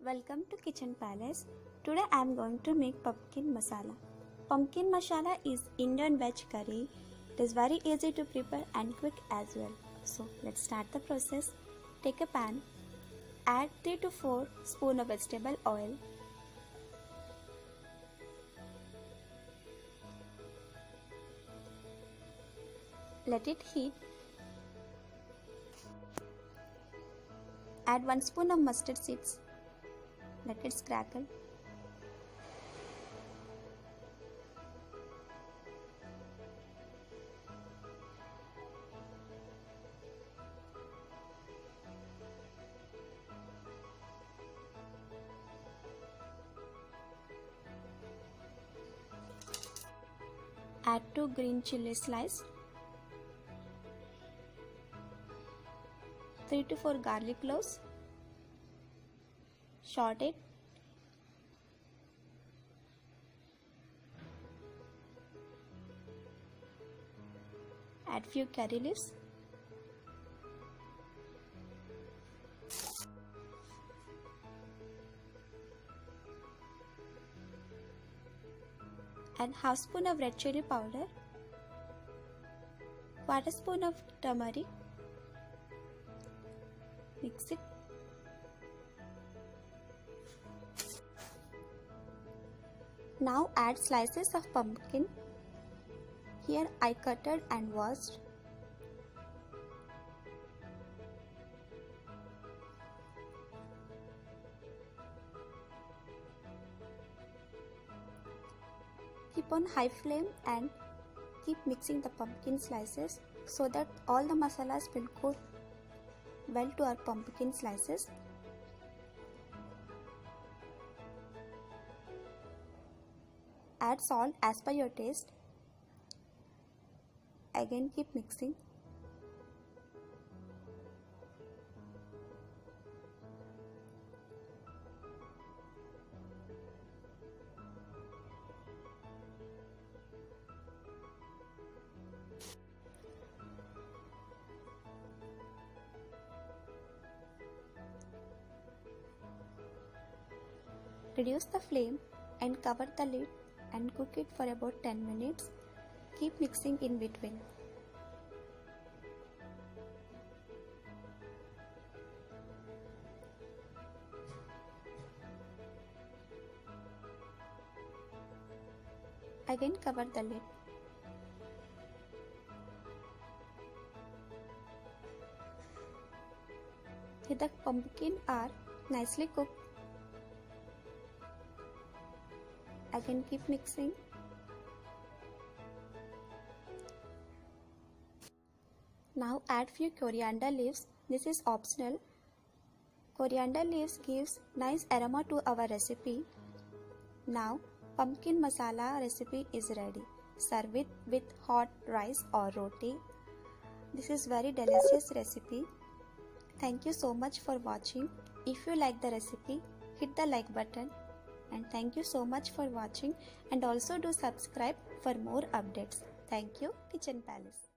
Welcome to Kitchen Palace. Today I am going to make pumpkin masala. Pumpkin masala is Indian veg curry. It is very easy to prepare and quick as well. So let's start the process. Take a pan. Add 3 to 4 spoons of vegetable oil. Let it heat. Add 1 spoon of mustard seeds. Let it crackle. Add 2 green chili sliced, 3 to 4 garlic cloves, sauteed, add few curry leaves, add half spoon of red chili powder, quarter spoon of turmeric, mix it. Now add slices of pumpkin. Here I cutted and washed. Keep on high flame and keep mixing the pumpkin slices so that all the masalas will coat well to our pumpkin slices. Add salt as per your taste. Again keep mixing. Reduce the flame and cover the lid and cook it for about 10 minutes. Keep mixing in between. Again cover the lid. Here the pumpkin are nicely cooked. Again keep mixing. Now add few coriander leaves. This is optional. Coriander leaves gives nice aroma to our recipe. Now pumpkin masala recipe is ready. Serve it with hot rice or roti. This is very delicious recipe. Thank you so much for watching. If you like the recipe, hit the like button. And thank you so much for watching, and also do subscribe for more updates. Thank you, Kitchen Palace.